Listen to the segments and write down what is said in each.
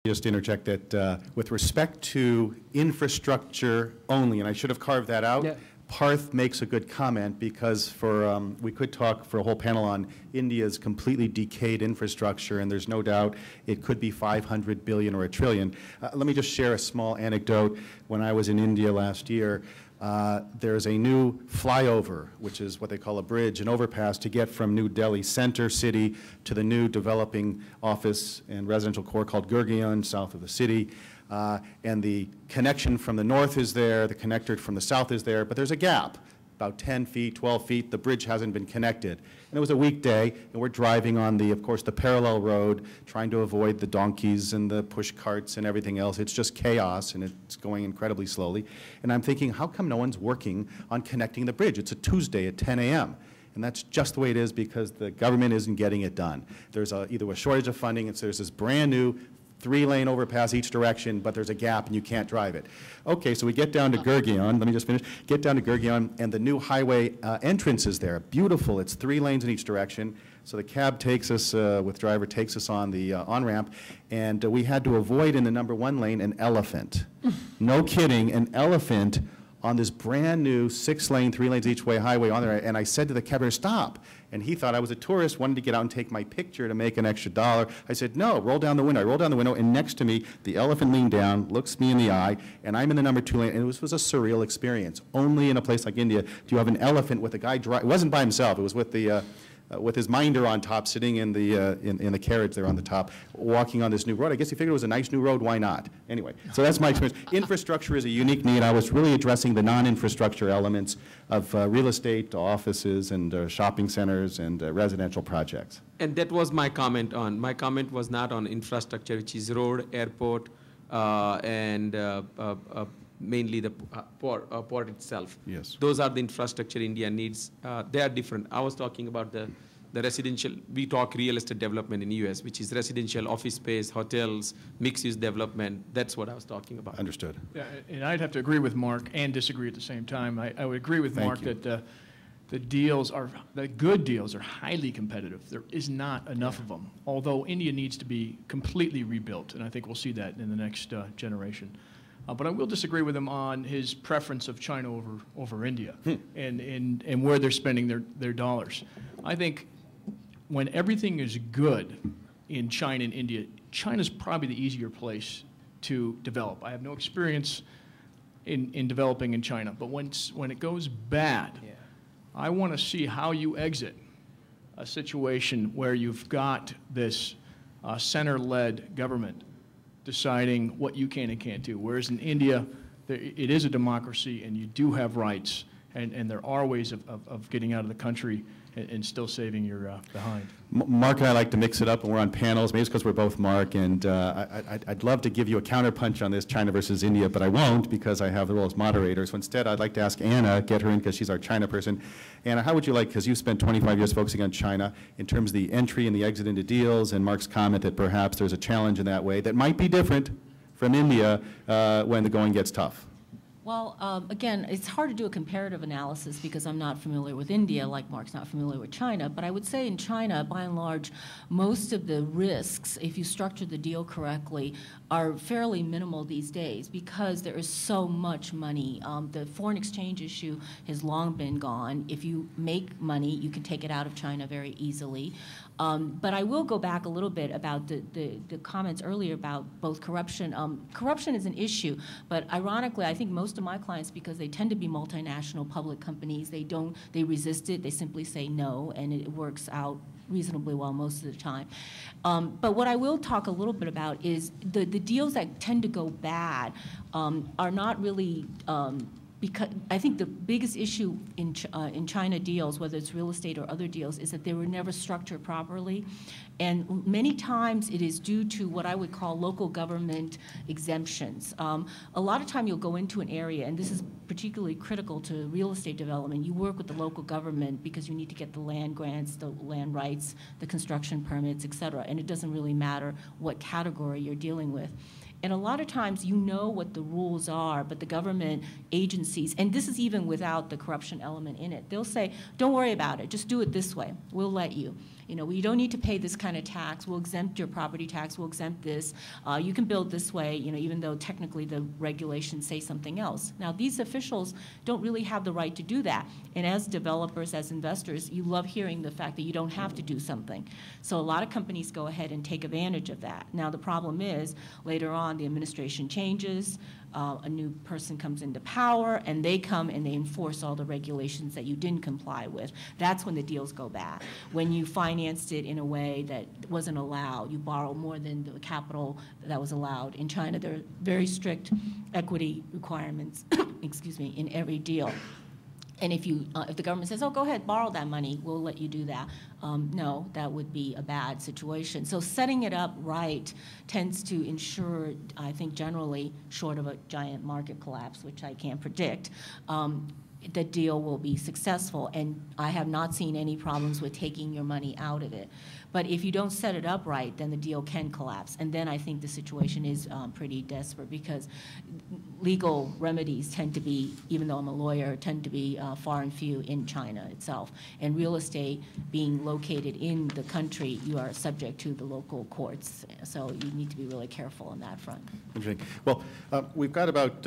Just interject that with respect to infrastructure only, and I should have carved that out, Parth makes a good comment because we could talk for a whole panel on India's completely decayed infrastructure, and there's no doubt it could be 500 billion or a trillion. Let me just share a small anecdote. When I was in India last year, there's a new flyover, which is what they call a bridge, an overpass, to get from New Delhi center city to the new developing office and residential core called Gurgaon, south of the city. And the connection from the north is there, the connector from the south is there, but there's a gap, about 10 feet, 12 feet. The bridge hasn't been connected. And it was a weekday, and we're driving on of course, the parallel road, trying to avoid the donkeys and the push carts and everything else. It's just chaos, and it's going incredibly slowly. And I'm thinking, how come no one's working on connecting the bridge? It's a Tuesday at 10 a.m. And that's just the way it is because the government isn't getting it done. There's either a shortage of funding, and so there's this brand new 3-lane overpass each direction, but there's a gap and you can't drive it. Okay, so we get down to Gurgaon. Let me just finish. Get down to Gurgaon, and the new highway entrance is there. Beautiful. It's 3 lanes in each direction. So the cab takes us, with driver, takes us on the on-ramp, and we had to avoid in the number 1 lane an elephant. No kidding, an elephant on this brand new 6-lane, 3 lanes each way highway on there. And I said to the cab driver, stop. And he thought I was a tourist, wanted to get out and take my picture to make an extra $1. I said, no, roll down the window. I rolled down the window, and next to me, the elephant leaned down, looks me in the eye, and I'm in the number 2 lane, and it was a surreal experience. Only in a place like India do you have an elephant with a guy driving. It wasn't by himself. It was with his minder on top, sitting in the carriage there on the top, walking on this new road. I guess he figured it was a nice new road, why not? Anyway, so that's my experience. Infrastructure is a unique need. I was really addressing the non-infrastructure elements of real estate, offices, and shopping centers, and residential projects. And that was my comment on. My comment was not on infrastructure, which is road, airport, and mainly the port itself. Yes. Those are the infrastructure India needs. They are different. I was talking about the residential. We talk real estate development in the US, which is residential, office space, hotels, mixed-use development. That's what I was talking about. Understood. Yeah, and I'd have to agree with Mark and disagree at the same time. I would agree with Mark that the good deals are highly competitive. There is not enough of them, although India needs to be completely rebuilt, and I think we'll see that in the next generation. But I will disagree with him on his preference of China over India and where they're spending their dollars. I think when everything is good in China and India, China's probably the easier place to develop. I have no experience in developing in China, but when it goes bad, I want to see how you exit a situation where you've got this center-led government deciding what you can and can't do. Whereas in India, it is a democracy, and you do have rights, and there are ways of getting out of the country and still saving your behind. Mark and I like to mix it up when we're on panels. Maybe it's because we're both Mark, and I'd love to give you a counterpunch on this China versus India, but I won't because I have the role as moderator. So instead, I'd like to ask Anna, get her in because she's our China person. Anna, how would you like, because you've spent 25 years focusing on China, in terms of the entry and the exit into deals, and Mark's comment that perhaps there's a challenge in that way that might be different from India when the going gets tough? Well, again, it's hard to do a comparative analysis because I'm not familiar with India, like Mark's not familiar with China. But I would say in China, by and large, most of the risks, if you structure the deal correctly, are fairly minimal these days because there is so much money. The foreign exchange issue has long been gone. If you make money, you can take it out of China very easily. But I will go back a little bit about the comments earlier about both corruption. Corruption is an issue, but ironically, I think most of my clients, because they tend to be multinational public companies, they resist it, they simply say no, and it works out reasonably well most of the time. But what I will talk a little bit about is the deals that tend to go bad are not really because I think the biggest issue in China deals, whether it's real estate or other deals, is that they were never structured properly. And many times it is due to what I would call local government exemptions. A lot of time you'll go into an area, and this is particularly critical to real estate development. You work with the local government because you need to get the land grants, the land rights, the construction permits, et cetera. And it doesn't really matter what category you're dealing with. And a lot of times you know what the rules are, but the government agencies, and this is even without the corruption element in it, they'll say, don't worry about it, just do it this way, we'll let you. You know, we don't need to pay this kind of tax. We'll exempt your property tax. We'll exempt this. You can build this way, you know, even though technically the regulations say something else. Now, these officials don't really have the right to do that. And as developers, as investors, you love hearing the fact that you don't have to do something. So a lot of companies go ahead and take advantage of that. Now, the problem is, later on, the administration changes, a new person comes into power, and they come and they enforce all the regulations that you didn't comply with. That's when the deals go bad. When you financed it in a way that wasn't allowed, you borrow more than the capital that was allowed. In China, there are very strict equity requirements, excuse me, in every deal. And if the government says, oh, go ahead, borrow that money, we'll let you do that. No, that would be a bad situation. So setting it up right tends to ensure, I think generally, short of a giant market collapse, which I can't predict, the deal will be successful. And I have not seen any problems with taking your money out of it. But if you don't set it up right, then the deal can collapse. And then I think the situation is pretty desperate, because legal remedies tend to be, even though I'm a lawyer, tend to be far and few in China itself. And real estate being located in the country, you are subject to the local courts. So you need to be really careful on that front. Interesting. Well, we've got about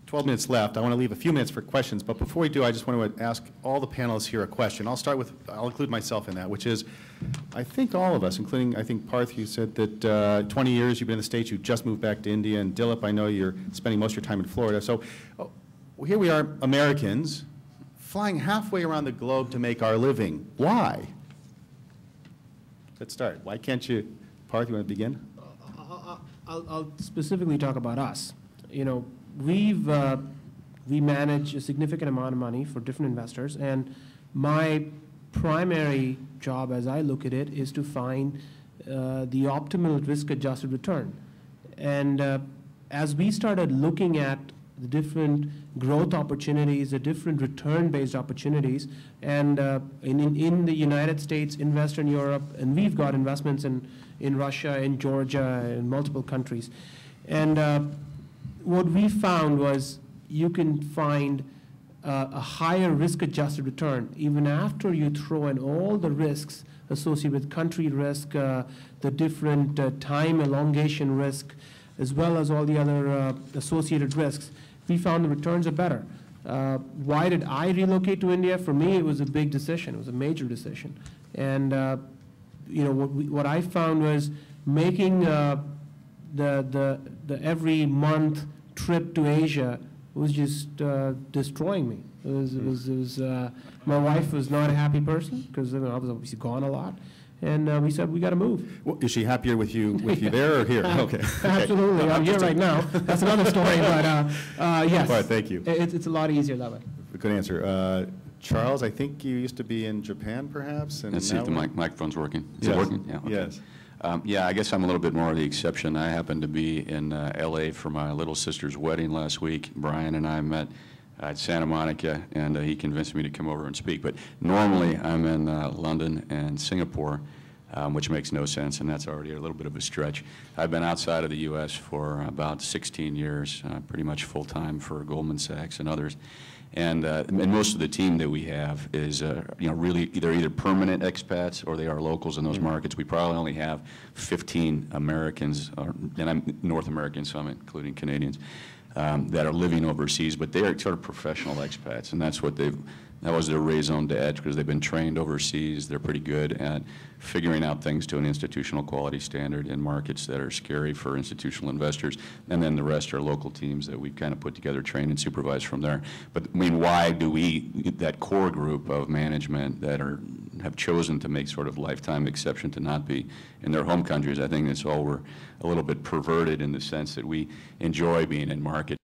12 minutes left. I want to leave a few minutes for questions, but before we do, I just want to ask all the panelists here a question. I'll include myself in that, which is, I think all of us, including, I think, Parth, you said that 20 years you've been in the States, you just moved back to India, and Dilip, I know you're spending most of your time in Florida. So here we are, Americans, flying halfway around the globe to make our living. Why? Let's start. Why can't you, Parth, you want to begin? I'll specifically talk about us. You know, we manage a significant amount of money for different investors, and my primary job, as I look at it, is to find the optimal risk-adjusted return. And as we started looking at the different growth opportunities, the different return-based opportunities, and in the United States, in Western Europe, and we've got investments in Russia, in Georgia, in multiple countries. And what we found was you can find a higher risk-adjusted return even after you throw in all the risks associated with country risk, the different time elongation risk, as well as all the other associated risks. We found the returns are better. Why did I relocate to India? For me, it was a big decision. It was a major decision. And you know, what I found was making the every month trip to Asia was just destroying me. My wife was not a happy person, because I was obviously gone a lot, and we said we got to move. Well, is she happier with you there or here? Okay. Absolutely, I'm here right now. That's another story, but yes. All right, thank you. It's a lot easier that way. Good answer. Charles, I think you used to be in Japan, perhaps? And let's see if the microphone's working. Is it working? Yeah. Okay. Yes. Yeah, I guess I'm a little bit more of the exception. I happened to be in L.A. for my little sister's wedding last week. Brian and I met at Santa Monica, and he convinced me to come over and speak. But normally I'm in London and Singapore, which makes no sense, and that's already a little bit of a stretch. I've been outside of the U.S. for about 16 years, pretty much full-time for Goldman Sachs and others. And most of the team that we have is, you know, really they're either permanent expats or they are locals in those markets. We probably only have 15 Americans, and I'm North American, so I'm including Canadians, that are living overseas, but they are sort of professional expats, and that's what that was their raison d'etre, because they've been trained overseas. They're pretty good at figuring out things to an institutional quality standard in markets that are scary for institutional investors, and then the rest are local teams that we've kind of put together, trained and supervised from there. But I mean, why do that core group of management that have chosen to make sort of lifetime exception to not be in their home countries? I think it's all we're a little bit perverted in the sense that we enjoy being in markets